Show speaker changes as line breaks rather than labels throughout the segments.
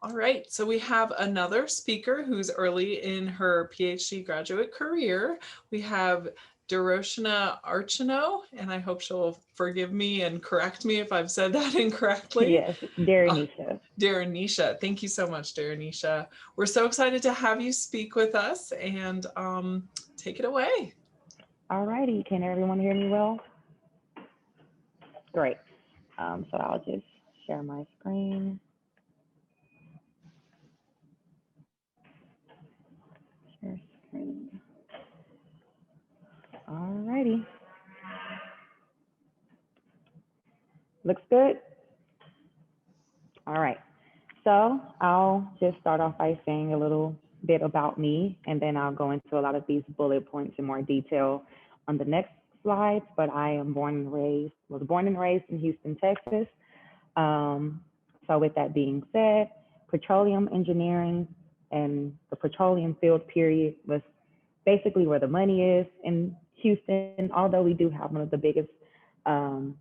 All right, so we have another speaker who's early in her PhD graduate career. We have Arceneaux, and I hope she'll forgive me and correct me if I've said that incorrectly.
Yes,
Uh,
Darrenisha.
Darrenisha, thank you so much, Darrenisha. We're so excited to have you speak with us, and take it away.
All righty, can everyone hear me well? Great. So I'll just share my screen. Share screen. All righty. Looks good? All right. So I'll just start off by saying a little bit about me, and then I'll go into a lot of these bullet points in more detail on the next slides. But I am was born and raised in Houston, Texas. So with that being said, petroleum engineering and the petroleum field period was basically where the money is in Houston, although we do have um,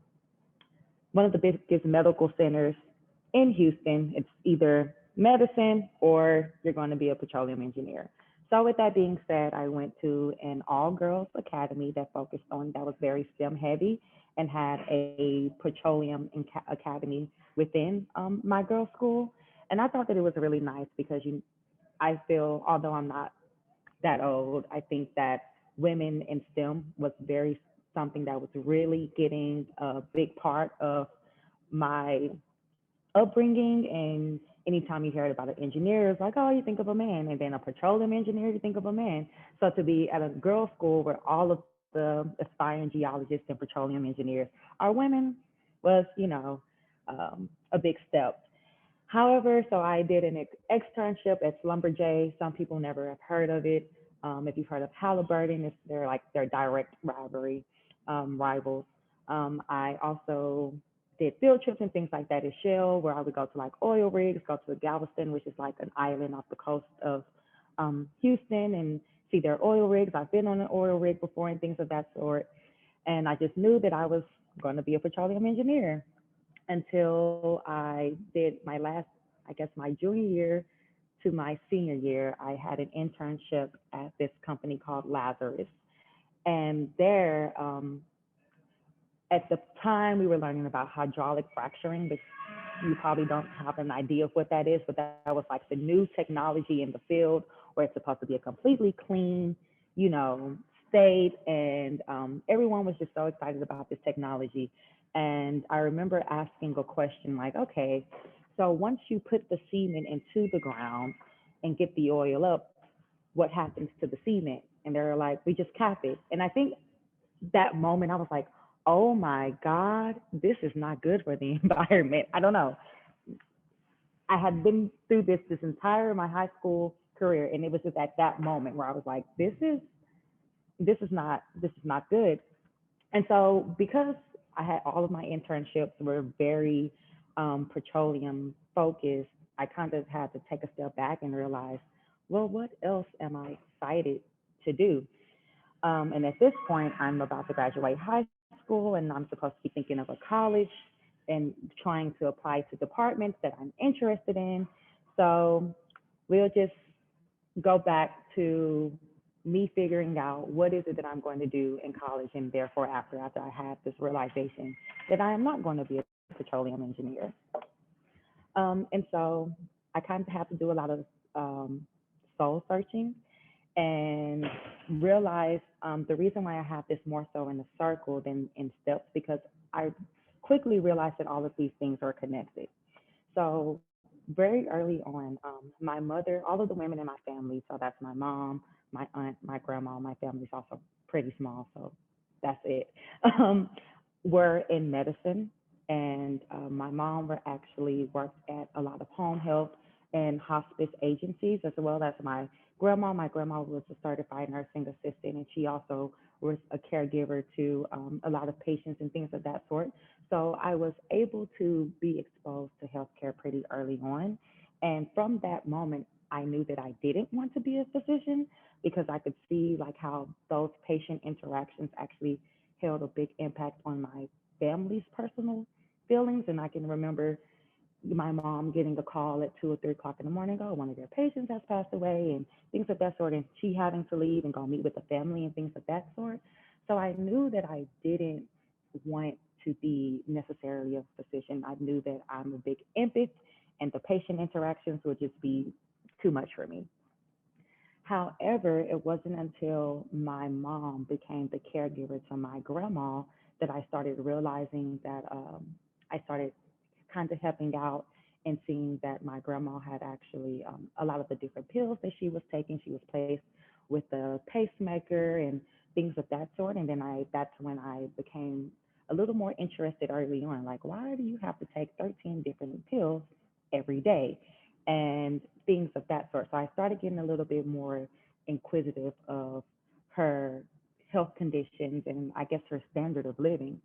one of the biggest medical centers in Houston. It's either medicine or you're going to be a petroleum engineer. So with that being said, I went to an all-girls academy that was very STEM heavy and had a petroleum academy within my girls' school. And I thought that it was really nice because I feel, although I'm not that old, I think that women in STEM was very something that was really getting a big part of my upbringing. And anytime you heard about an engineer, it's like, oh, you think of a man. And then a petroleum engineer, you think of a man. So to be at a girls' school where all of the aspiring geologists and petroleum engineers are women was, a big step. However, so I did an externship at Schlumberger. Some people never have heard of it. If you've heard of Halliburton, they're like their direct rivals. I also did field trips and things like that at Shell, where I would go to like oil rigs, go to Galveston, which is like an island off the coast of Houston, and see their oil rigs. I've been on an oil rig before and things of that sort. And I just knew that I was going to be a petroleum engineer until I did my last, I guess, my junior year to my senior year. I had an internship at this company called Lazarus. And there, at the time, we were learning about hydraulic fracturing, which you probably don't have an idea of what that is, but that was like the new technology in the field where it's supposed to be a completely clean, you know, state. And everyone was just so excited about this technology. And I remember asking a question like, okay, so once you put the semen into the ground and get the oil up, what happens to the cement? And they're like, we just cap it. And I think that moment I was like, oh my God, this is not good for the environment. I don't know. I had been through this entire my high school career, and it was just at that moment where I was like, this is not good. And so because I had all of my internships were very petroleum focused, I kind of had to take a step back and realize, well, what else am I excited to do? And at this point, I'm about to graduate high school, and I'm supposed to be thinking of a college and trying to apply to departments that I'm interested in. So we'll just go back to me figuring out what is it that I'm going to do in college, and therefore after I had this realization that I am not going to be a petroleum engineer. And so I kind of have to do a lot of um, soul searching and realize the reason why I have this more so in a circle than in steps, because I quickly realized that all of these things are connected. So very early on, my mother, all of the women in my family, so that's my mom, my aunt, my grandma, my family's also pretty small, so that's it, um, were in medicine. And my mom were actually worked at a lot of home health and hospice agencies, as well as my grandma. My grandma was a certified nursing assistant, and she also was a caregiver to a lot of patients and things of that sort. So I was able to be exposed to healthcare pretty early on. And from that moment, I knew that I didn't want to be a physician because I could see like how those patient interactions actually held a big impact on my family's personal feelings. And I can remember my mom getting a call at 2 or 3 o'clock in the morning, oh, one of their patients has passed away and things of that sort, and she having to leave and go meet with the family and things of that sort. So I knew that I didn't want to be necessarily a physician. I knew that I'm a big empath and the patient interactions would just be too much for me. However, it wasn't until my mom became the caregiver to my grandma that I started realizing that I started kind of helping out and seeing that my grandma had actually a lot of the different pills that she was taking. She was placed with a pacemaker and things of that sort. And then that's when I became a little more interested early on. Like, why do you have to take 13 different pills every day? And things of that sort. So I started getting a little bit more inquisitive of her health conditions and I guess her standard of living.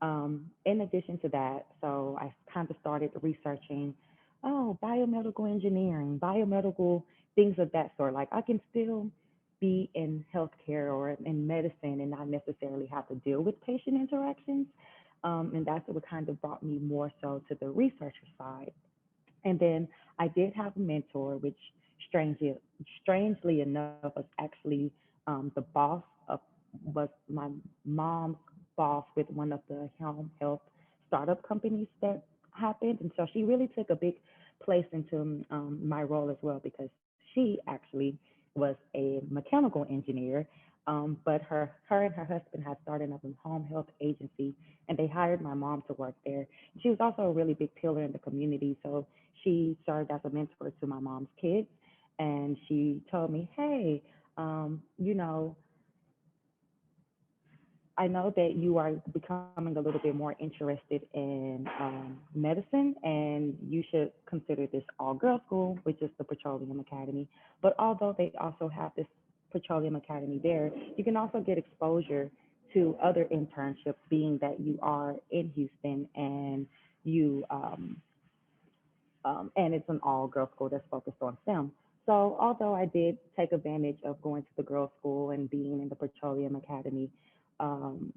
In addition to that, so I kind of started researching, oh, biomedical engineering, biomedical things of that sort. Like I can still be in healthcare or in medicine and not necessarily have to deal with patient interactions. And that's what kind of brought me more so to the researcher side. And then I did have a mentor, which strangely enough was actually the boss of was my mom's boss with one of the home health startup companies that happened, and so she really took a big place into my role as well because she actually was a mechanical engineer. But her and her husband had started up a home health agency, and they hired my mom to work there. She was also a really big pillar in the community, so she served as a mentor to my mom's kids. And she told me, hey, you know, I know that you are becoming a little bit more interested in medicine, and you should consider this all girls school, which is the Petroleum Academy. But although they also have this Petroleum Academy there, you can also get exposure to other internships, being that you are in Houston and you and it's an all girls school that's focused on STEM. So although I did take advantage of going to the girls' school and being in the Petroleum Academy, um,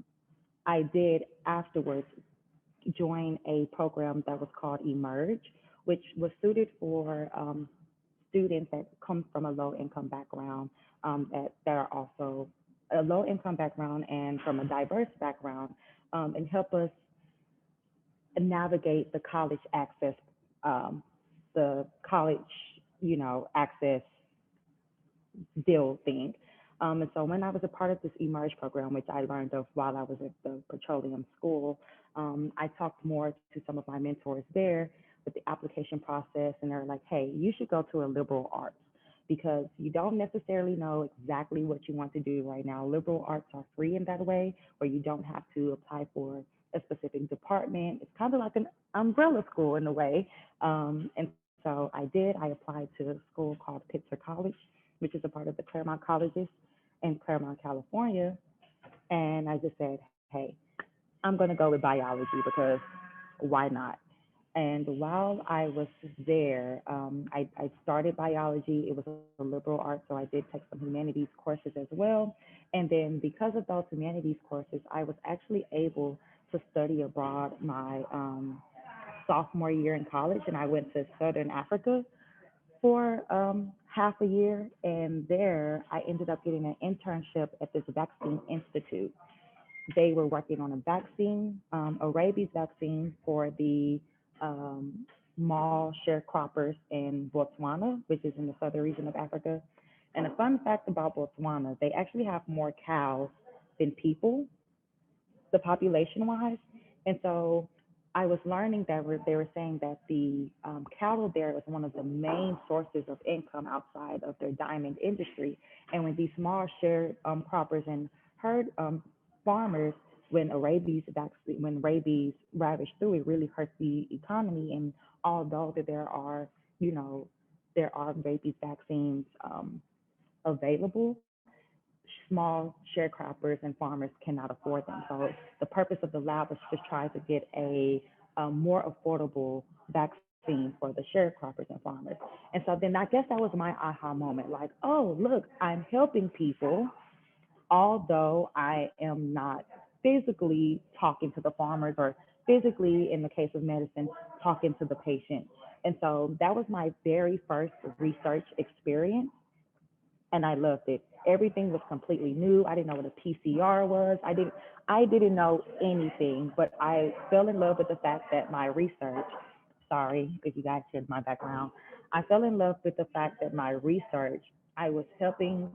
I did afterwards join a program that was called Emerge, which was suited for students that come from a low income background, that are also a low income background and from a diverse background, and help us navigate the college access, um, the college, access deal thing. And so when I was a part of this Emerge program, which I learned of while I was at the petroleum school, I talked more to some of my mentors there with the application process, and they're like, hey, you should go to a liberal arts because you don't necessarily know exactly what you want to do right now. Liberal arts are free in that way, where you don't have to apply for a specific department. It's kind of like an umbrella school in a way. And so I did. I applied to a school called Pittsburgh College, which is a part of the Claremont Colleges in Claremont, California. And I just said, hey, I'm going to go with biology because why not? And while I was there, I started biology. It was a liberal arts, so I did take some humanities courses as well. And then because of those humanities courses, I was actually able to study abroad my sophomore year in college, and I went to Southern Africa for half a year. And there, I ended up getting an internship at this vaccine institute. They were working on a vaccine, a rabies vaccine for the mall sharecroppers in Botswana, which is in the southern region of Africa. And a fun fact about Botswana, they actually have more cows than people, the population wise. And so I was learning that they were saying that the cattle there is one of the main sources of income outside of their diamond industry. And when these small sharecroppers and herd farmers, when rabies ravaged through, it really hurts the economy. And although that there are rabies vaccines available, small sharecroppers and farmers cannot afford them. So the purpose of the lab was to try to get a more affordable vaccine for the sharecroppers and farmers. And so then I guess that was my aha moment, like, oh, look, I'm helping people, although I am not physically talking to the farmers or physically, in the case of medicine, talking to the patient. And so that was my very first research experience, and I loved it. Everything was completely new. I didn't know what a PCR was. I didn't know anything, but I fell in love with the fact that my research, sorry if you guys hear my background, I fell in love with the fact that my research, I was helping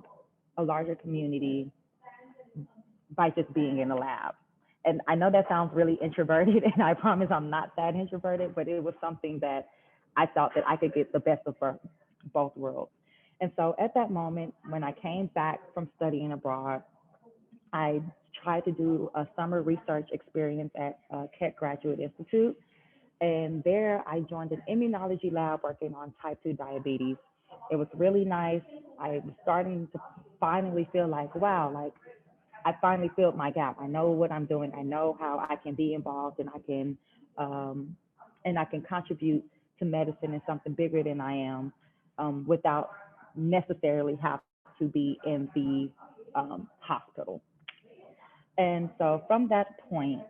a larger community by just being in the lab. And I know that sounds really introverted, and I promise I'm not that introverted, but it was something that I thought that I could get the best of both worlds. And so at that moment, when I came back from studying abroad, I tried to do a summer research experience at Keck Graduate Institute. And there I joined an immunology lab working on type 2 diabetes. It was really nice. I was starting to finally feel like, wow, like I finally filled my gap. I know what I'm doing. I know how I can be involved, um, and I can contribute to medicine and something bigger than I am, without necessarily have to be in the hospital. And so from that point,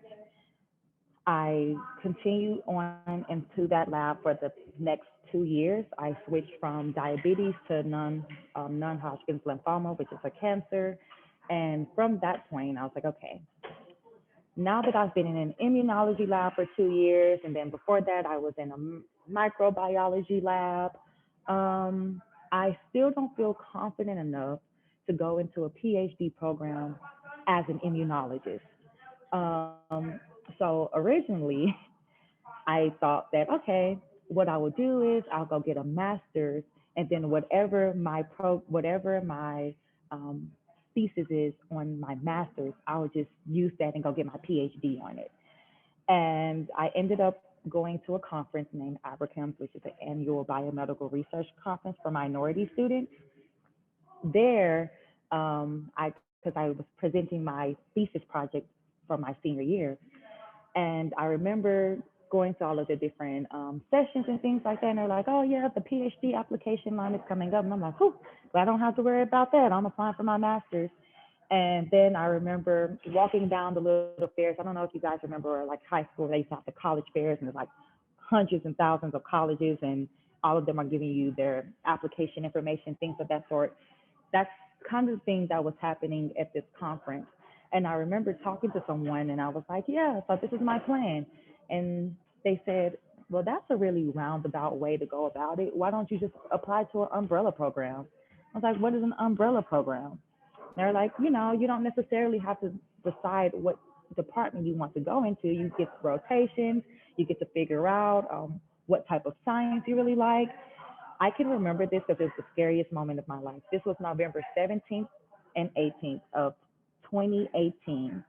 I continued on into that lab for the next 2 years. I switched from diabetes to non-Hodgkin's lymphoma, which is a cancer. And from that point, I was like, okay, now that I've been in an immunology lab for 2 years, and then before that, I was in a microbiology lab, I still don't feel confident enough to go into a PhD program as an immunologist. Um, so originally, I thought that, okay, what I will do is I'll go get a master's, and then whatever my um, thesis is on my master's, I'll just use that and go get my PhD on it. And I ended up going to a conference named ABRACAMS, which is an annual biomedical research conference for minority students. There, because I was presenting my thesis project for my senior year, and I remember going to all of the different sessions and things like that. And they're like, oh, yeah, the PhD application line is coming up. And I'm like, whew, well, I don't have to worry about that. I'm applying for my master's. And then I remember walking down the little fairs. I don't know if you guys remember, like high school, they used to have the college fairs, and there's like hundreds and thousands of colleges, and all of them are giving you their application information, things of that sort. That's kind of the thing that was happening at this conference. And I remember talking to someone, and I was like, yeah, so this is my plan. And they said, well, that's a really roundabout way to go about it. Why don't you just apply to an umbrella program? I was like, what is an umbrella program? They're like, you don't necessarily have to decide what department you want to go into. You get rotations, you get to figure out what type of science you really like. I can remember this because it was the scariest moment of my life. This was November 17th and 18th of 2018.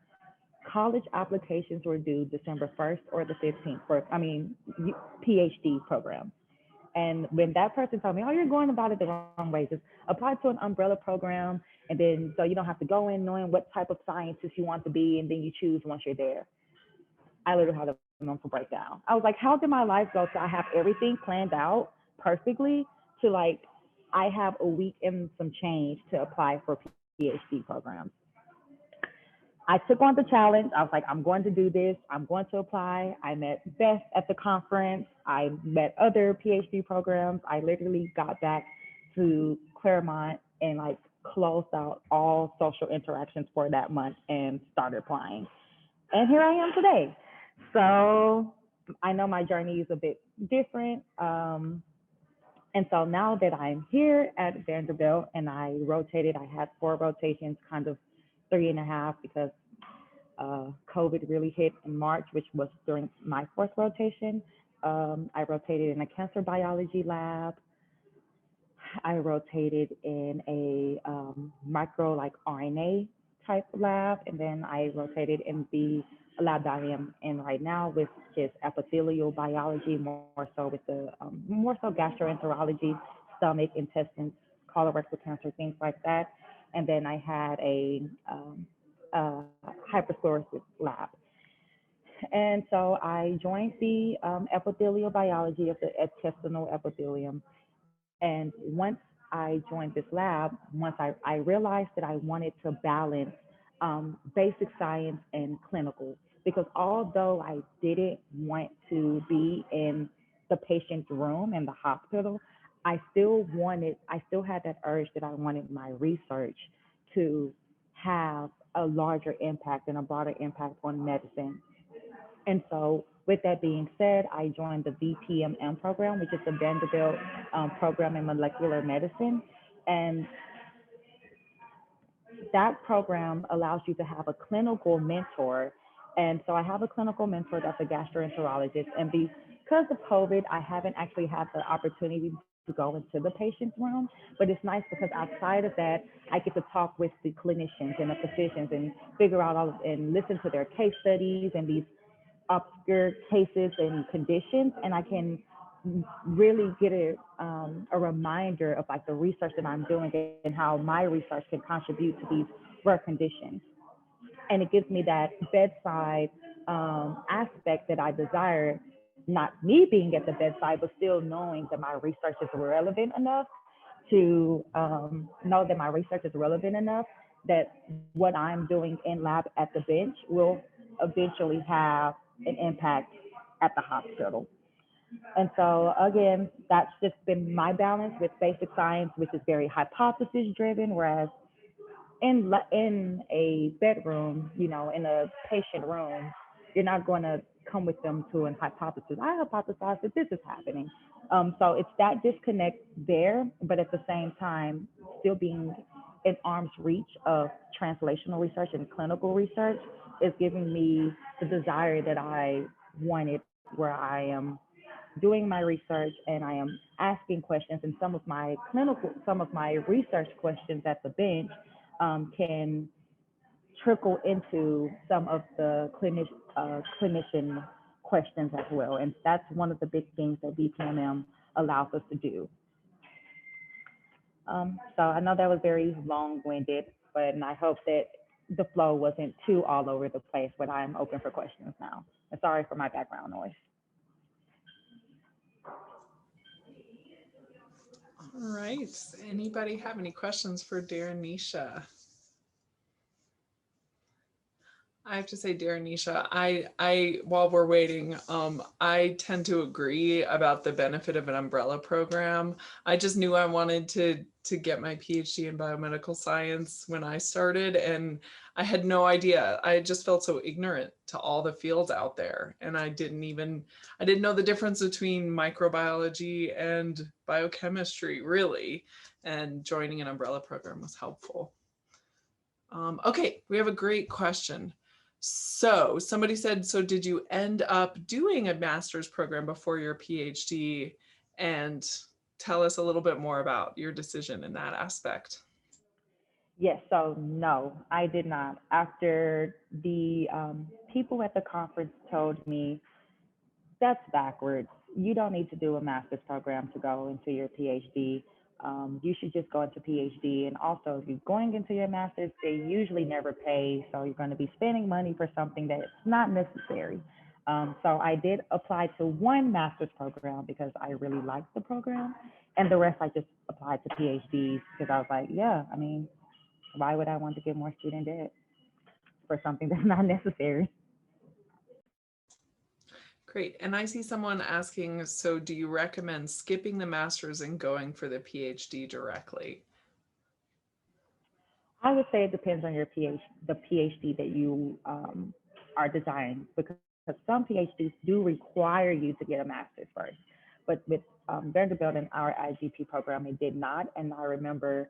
College applications were due December 1st or the 15th PhD program. And when that person told me, oh, you're going about it the wrong way, just apply to an umbrella program. And then so you don't have to go in knowing what type of scientist you want to be. And then you choose once you're there. I literally had a mental breakdown. I was like, how did my life go to I have everything planned out perfectly to like, I have a week and some change to apply for PhD programs. I took on the challenge. I was like, I'm going to do this. I'm going to apply. I met Beth at the conference. I met other PhD programs. I literally got back to Claremont and like closed out all social interactions for that month and started applying. And here I am today. So I know my journey is a bit different. And so now that I'm here at Vanderbilt and I rotated, I had 4 rotations, kind of 3.5 because COVID really hit in March, which was during my 4th rotation. I rotated in a cancer biology lab. I rotated in a micro like RNA type lab, and then I rotated in the lab that I am in right now, which is epithelial biology, more so with the more so gastroenterology, stomach, intestines, colorectal cancer, things like that. And then I had a hyperfluorosis lab. And so I joined the epithelial biology of the intestinal epithelium. And once I joined this lab, once I realized that I wanted to balance basic science and clinical. Because although I didn't want to be in the patient's room in the hospital, I still had that urge that I wanted my research to have a larger impact and a broader impact on medicine. And so, with that being said, I joined the VPMM program, which is the Vanderbilt program in molecular medicine. And that program allows you to have a clinical mentor. And so I have a clinical mentor that's a gastroenterologist. And because of COVID, I haven't actually had the opportunity to go into the patient's room. But it's nice because outside of that, I get to talk with the clinicians and the physicians and figure out all of, and listen to their case studies and these obscure cases and conditions. And I can really get a reminder of like the research that I'm doing and how my research can contribute to these rare conditions. And it gives me that bedside aspect that I desire, not me being at the bedside, but still knowing that my research is relevant enough to know that my research is relevant enough that what I'm doing in lab at the bench will eventually have an impact at the hospital. And so again, that's just been my balance with basic science, which is very hypothesis driven, whereas in a bedroom, you know, in a patient room, you're not going to come with them to an hypothesis. I hypothesize that this is happening. So it's that disconnect there, but at the same time, still being in arm's reach of translational research and clinical research is giving me the desire that I wanted, where I am doing my research and I am asking questions, and some of my research questions at the bench can trickle into some of the clinician questions as well. And that's one of the big things that BPMM allows us to do. So I know that was very long-winded, but I hope that the flow wasn't too all over the place, but I'm open for questions now. And sorry for my background noise.
All right. Anybody have any questions for Darrenisha? I have to say, Darrenisha, while we're waiting, I tend to agree about the benefit of an umbrella program. I just knew I wanted to get my PhD in biomedical science when I started, and I had no idea. I just felt so ignorant to all the fields out there, and I didn't know the difference between microbiology and biochemistry, really. And joining an umbrella program was helpful. Okay, we have a great question. So somebody said, so did you end up doing a master's program before your PhD? And tell us a little bit more about your decision in that aspect.
Yes, so no, I did not. After the people at the conference told me, that's backwards. You don't need to do a master's program to go into your PhD. You should just go into PhD. And also, if you're going into your master's, they usually never pay. So you're going to be spending money for something that's not necessary. So I did apply to one master's program because I really liked the program. And the rest, I just applied to PhDs because I was like, yeah, I mean, why would I want to get more student debt for something that's not necessary?
Great. And I see someone asking, so do you recommend skipping the master's and going for the PhD directly?
I would say it depends on your the PhD that you are designing, because some PhDs do require you to get a master's first. But with Vanderbilt and our IGP program, it did not. And I remember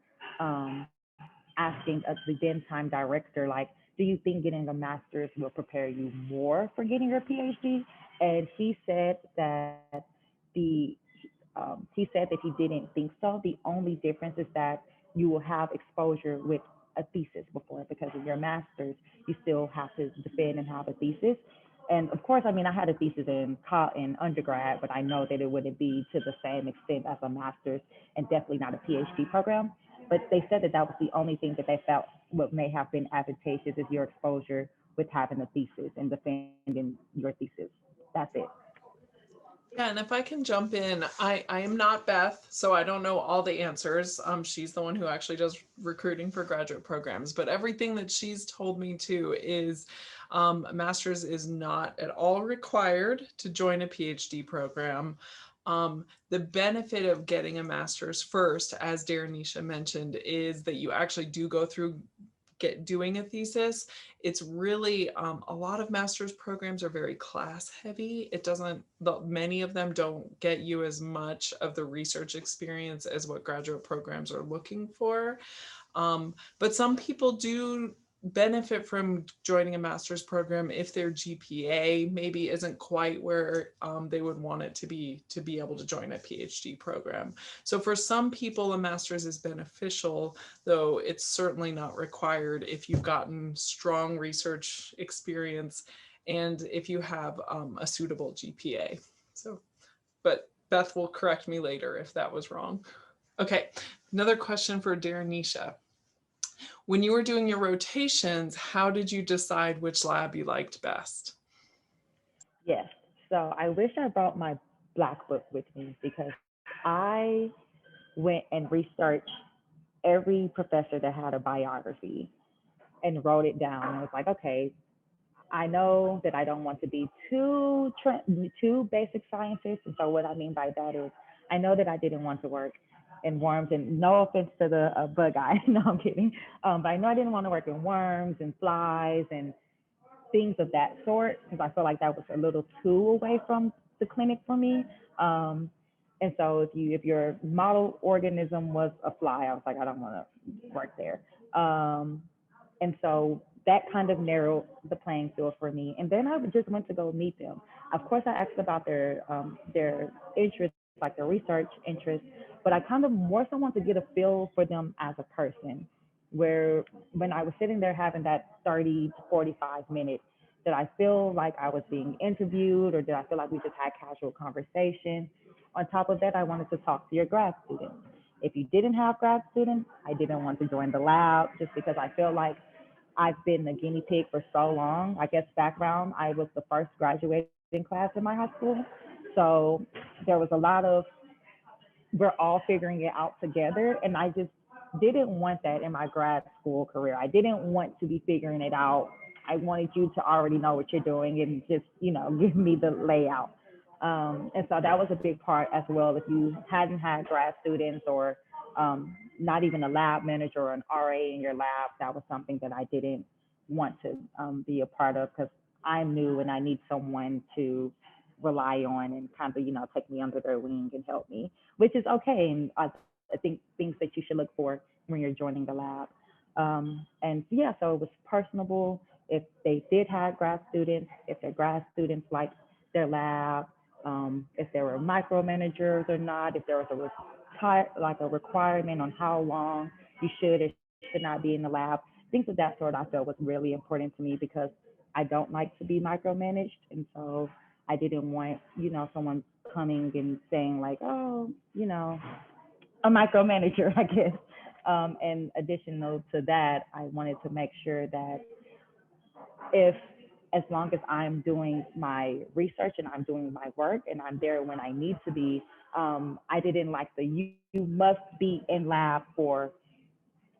asking the then time director, like, do you think getting a master's will prepare you more for getting your PhD? And he said that the he said that he didn't think so. The only difference is that you will have exposure with a thesis before, because of your master's, you still have to defend and have a thesis. And of course, I mean, I had a thesis in undergrad, but I know that it wouldn't be to the same extent as a master's, and definitely not a PhD program. But they said that that was the only thing that they felt what may have been advantageous is your exposure with having a thesis and defending your thesis. That's it.
Yeah, and if I can jump in, I am not Beth, so I don't know all the answers. She's the one who actually does recruiting for graduate programs, but everything that she's told me too is a master's is not at all required to join a PhD program. The benefit of getting a master's first, as Darrenisha mentioned, is that you actually do go through doing a thesis. It's really a lot of master's programs are very class heavy. It doesn't, many of them don't get you as much of the research experience as what graduate programs are looking for. But some people do benefit from joining a master's program if their GPA maybe isn't quite where they would want it to be able to join a PhD program. So for some people, a master's is beneficial, though it's certainly not required if you've gotten strong research experience and if you have a suitable GPA. So, but Beth will correct me later if that was wrong. Okay, another question for Darrenisha. When you were doing your rotations, how did you decide which lab you liked best?
Yes. So I wish I brought my black book with me because I went and researched every professor that had a biography and wrote it down. I was like, okay, I know that I don't want to be too basic scientist. And so what I mean by that is I know that I didn't want to work in worms, and no offense to the bug eye. No, I'm kidding. But I know I didn't want to work in worms and flies and things of that sort because I feel like that was a little too away from the clinic for me. Um, and so if your model organism was a fly, I was like, I don't want to work there. Um, and so that kind of narrowed the playing field for me. And then I just went to go meet them. Of course, I asked about their interests, like their research interests, but I kind of more so want to get a feel for them as a person. Where when I was sitting there having that 30 to 45 minutes, did I feel like I was being interviewed or did I feel like we just had casual conversation? On top of that, I wanted to talk to your grad students. If you didn't have grad students, I didn't want to join the lab just because I feel like I've been a guinea pig for so long. I guess background, I was the first graduating class in my high school. So there was a lot of, we're all figuring it out together. And I just didn't want that in my grad school career. I didn't want to be figuring it out. I wanted you to already know what you're doing and just, give me the layout. And so that was a big part as well. If you hadn't had grad students or not even a lab manager or an RA in your lab, that was something that I didn't want to be a part of because I'm new and I need someone to rely on and kind of, take me under their wing and help me, which is okay. And I think things that you should look for when you're joining the lab. And yeah, so it was personable. If they did have grad students, if their grad students liked their lab, if there were micromanagers or not, if there was a requirement on how long you should or should not be in the lab, things of that sort I felt was really important to me because I don't like to be micromanaged. And so I didn't want, someone coming and saying like, oh, a micromanager, I guess. And additional to that, I wanted to make sure that if as long as I'm doing my research and I'm doing my work and I'm there when I need to be, I didn't like the you must be in lab for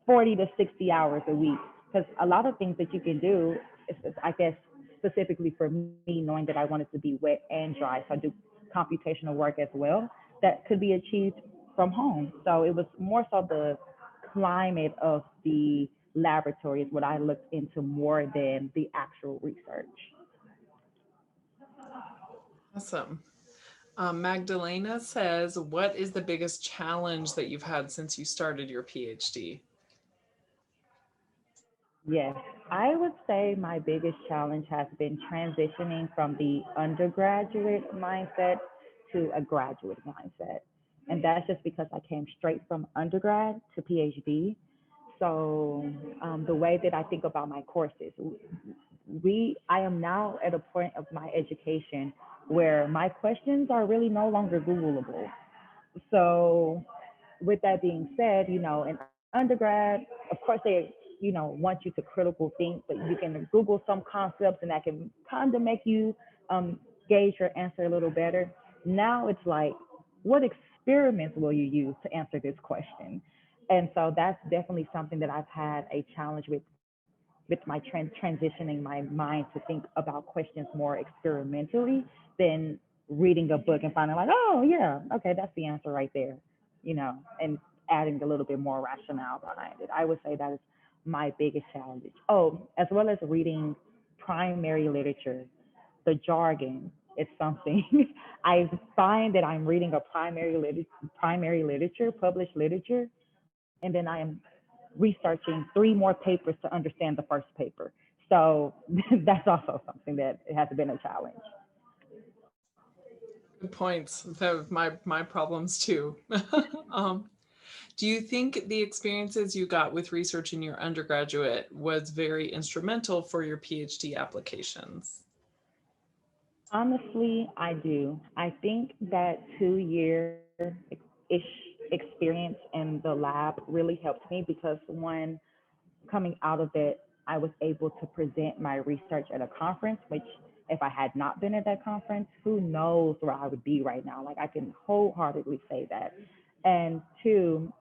40 to 60 hours a week. Because a lot of things that you can do, I guess, specifically for me, knowing that I wanted to be wet and dry, so I do computational work as well, that could be achieved from home. So it was more so the climate of the laboratory is what I looked into more than the actual research.
Awesome. Magdalena says, what is the biggest challenge that you've had since you started your PhD?
Yes, I would say my biggest challenge has been transitioning from the undergraduate mindset to a graduate mindset. And that's just because I came straight from undergrad to PhD. So the way that I think about my courses, I am now at a point of my education where my questions are really no longer Googleable. So with that being said, in undergrad, of course they, want you to critical think, but you can Google some concepts and that can kind of make you gauge your answer a little better. Now it's like, what experiments will you use to answer this question? And so that's definitely something that I've had a challenge with my transitioning my mind to think about questions more experimentally than reading a book and finding like, oh yeah, okay, that's the answer right there, and adding a little bit more rationale behind it. I would say that is my biggest challenge. Oh, as well as reading primary literature, the jargon is something. I find that I'm reading a primary literature, published literature, and then I am researching three more papers to understand the first paper. So that's also something that has been a challenge.
Good points. That my problems too. um, do you think the experiences you got with research in your undergraduate was very instrumental for your PhD applications?
Honestly, I do. I think that 2 year ish experience in the lab really helped me because one, coming out of it, I was able to present my research at a conference, which if I had not been at that conference, who knows where I would be right now. Like I can wholeheartedly say that. And two,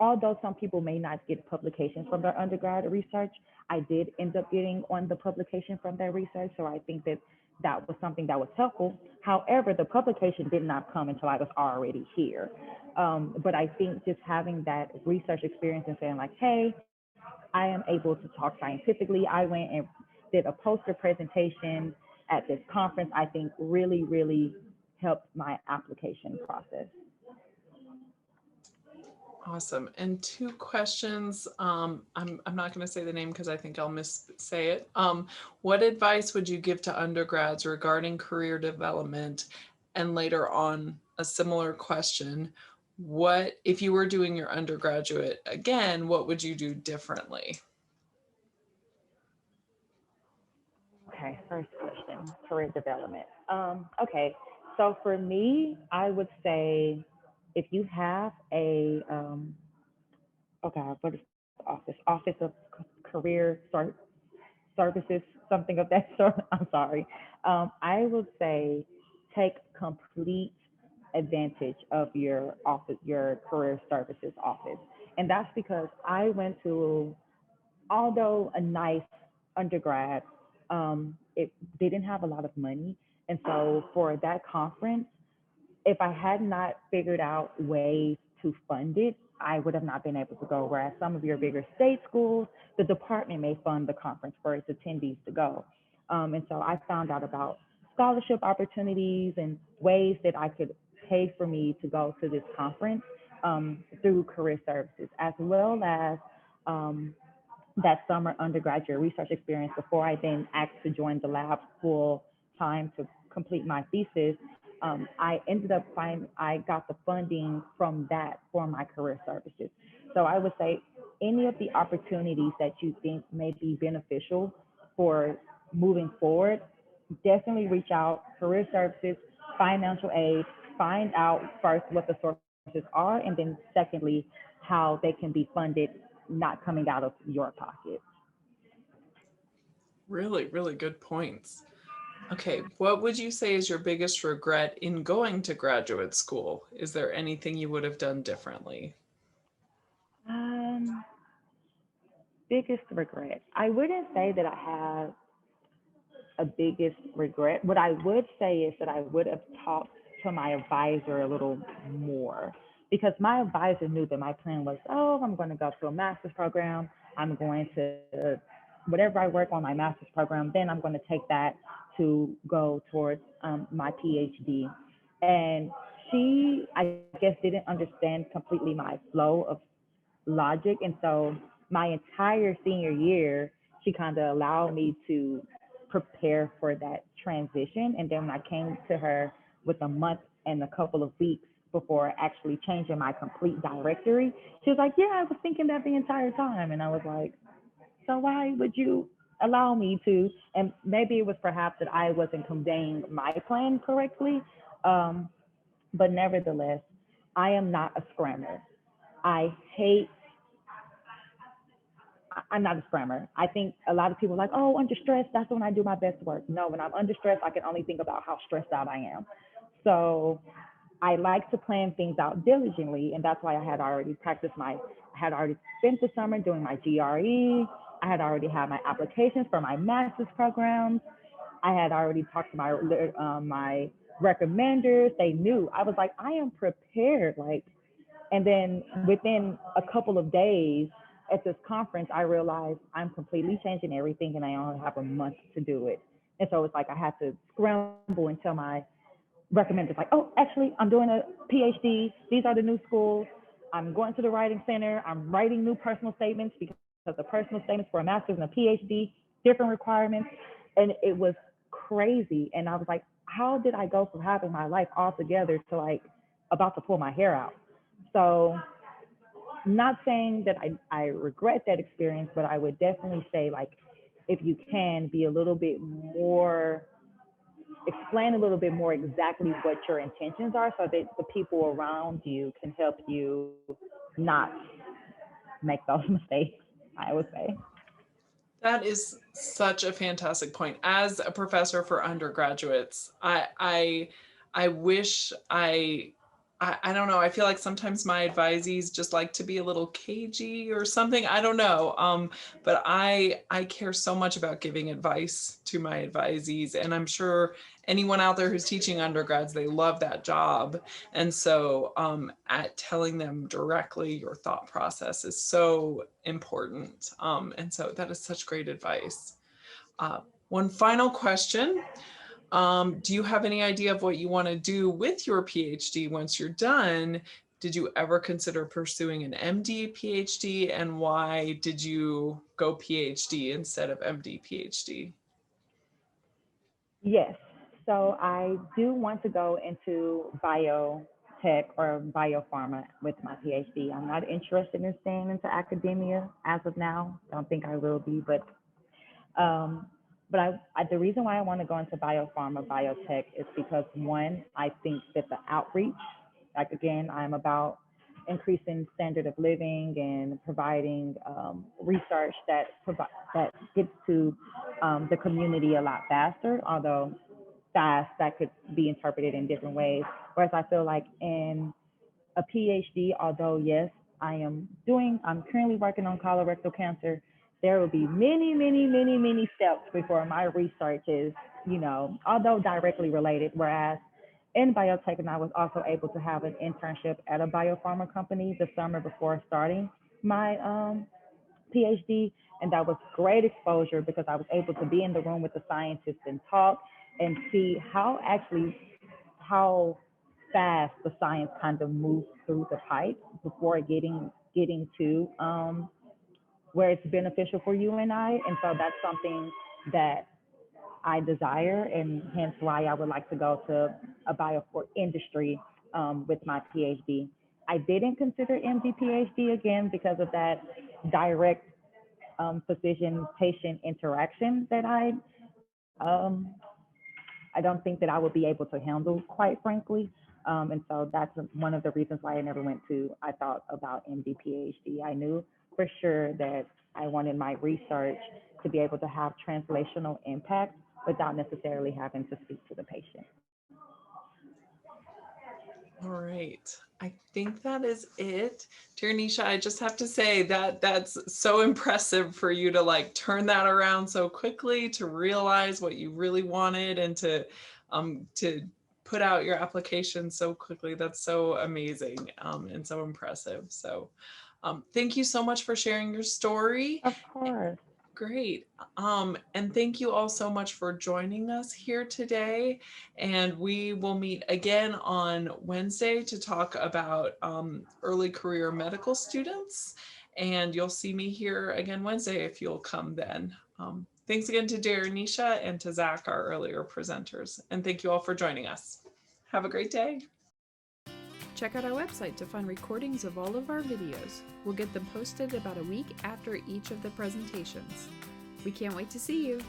although some people may not get publications from their undergrad research, I did end up getting on the publication from their research. So I think that that was something that was helpful. However, the publication did not come until I was already here. But I think just having that research experience and saying like, hey, I am able to talk scientifically. I went and did a poster presentation at this conference. I think really, really helped my application process.
Awesome. And two questions. I'm not going to say the name because I think I'll say it. What advice would you give to undergrads regarding career development? And later on, a similar question. What, if you were doing your undergraduate again, what would you do differently?
Okay, first question, career development. Okay, so for me, I would say if you have okay, what is the office of career services, something of that sort. I'm sorry. I would say take complete advantage of your office, your career services office, and that's because I went to, although a nice undergrad, it didn't have a lot of money. And so for that conference, if I had not figured out ways to fund it, I would have not been able to go. Whereas some of your bigger state schools, the department may fund the conference for its attendees to go. And so I found out about scholarship opportunities and ways that I could pay for me to go to this conference through career services, as well as um, that summer undergraduate research experience before I then asked to join the lab full time to complete my thesis. I ended up I got the funding from that for my career services. So I would say any of the opportunities that you think may be beneficial for moving forward, definitely reach out, career services, financial aid, find out first what the sources are, and then secondly, how they can be funded not coming out of your pocket.
Really, really good points. Okay, what would you say is your biggest regret in going to graduate school? Is there anything you would have done differently?
Um, Biggest regret. I wouldn't say that I have a biggest regret. What I would say is that I would have talked to my advisor a little more because my advisor knew that my plan was, oh, I'm going to go to a master's program. I'm going to, whatever I work on my master's program, then I'm going to take that to go towards my PhD. And she, I guess, didn't understand completely my flow of logic. And so my entire senior year, she kind of allowed me to prepare for that transition. And then when I came to her with a month and a couple of weeks before actually changing my complete directory, she was like, yeah, I was thinking that the entire time. And I was like, so why would you allow me to? And maybe it was perhaps that I wasn't conveying my plan correctly. Um, but nevertheless, I am not a scrammer. I hate I'm not a scrammer. I think a lot of people are like, oh, under stress, that's when I do my best work. No, when I'm under stress, I can only think about how stressed out I am. So I like to plan things out diligently, and that's why I had already spent the summer doing my GRE. I had already had my applications for my master's programs. I had already talked to my recommenders. They knew. I was like, I am prepared. Like, and then within a couple of days at this conference, I realized I'm completely changing everything, and I only have a month to do it. And so it's like I had to scramble and tell my recommenders, like, oh, actually, I'm doing a PhD. These are the new schools. I'm going to the writing center. I'm writing new personal statements because the personal statements for a master's and a PhD, different requirements. And it was crazy. And I was like, how did I go from having my life all together to like about to pull my hair out? So, not saying that I regret that experience, but I would definitely say, like, if you can be a little bit more, explain a little bit more exactly what your intentions are so that the people around you can help you not make those mistakes, I would say.
That is such a fantastic point. As a professor for undergraduates, I wish I don't know. I feel like sometimes my advisees just like to be a little cagey or something. I don't know. But I care so much about giving advice to my advisees, and I'm sure anyone out there who's teaching undergrads, they love that job. And so at telling them directly your thought process is so important. And so that is such great advice. Uh, One final question. Do you have any idea of what you want to do with your PhD once you're done? Did you ever consider pursuing an MD PhD, and why did you go PhD instead of MD PhD?
Yes. So I do want to go into biotech or biopharma with my PhD. I'm not interested in staying into academia as of now. Don't think I will be, um, but the reason why I want to go into biopharma, biotech is because one, I think that the outreach, like again, I'm about increasing standard of living and providing research that gets to the community a lot faster, although fast that could be interpreted in different ways. Whereas I feel like in a PhD, although yes, I'm currently working on colorectal cancer. There will be many, many, many, many steps before my research is, although directly related. Whereas in biotech, and I was also able to have an internship at a biopharma company the summer before starting my PhD, and that was great exposure because I was able to be in the room with the scientists and talk and see how fast the science kind of moves through the pipe before getting to where it's beneficial for you and I. And so that's something that I desire, and hence why I would like to go to a biofor industry with my PhD. I didn't consider MD PhD again because of that direct physician patient interaction that um, I don't think that I would be able to handle, quite frankly. And so that's one of the reasons why I thought about MD PhD. I knew for sure that I wanted my research to be able to have translational impact without necessarily having to speak to the patient.
All right. I think that is it. Dear Nisha, I just have to say that that's so impressive for you to like turn that around so quickly, to realize what you really wanted, and to put out your application so quickly. That's so amazing, and so impressive. So thank you so much for sharing your story.
Of course.
Great. And thank you all so much for joining us here today. And we will meet again on Wednesday to talk about early career medical students. And you'll see me here again Wednesday if you'll come then. Thanks again to Darren, Nisha, and to Zach, our earlier presenters. And thank you all for joining us. Have a great day.
Check out our website to find recordings of all of our videos. We'll get them posted about a week after each of the presentations. We can't wait to see you!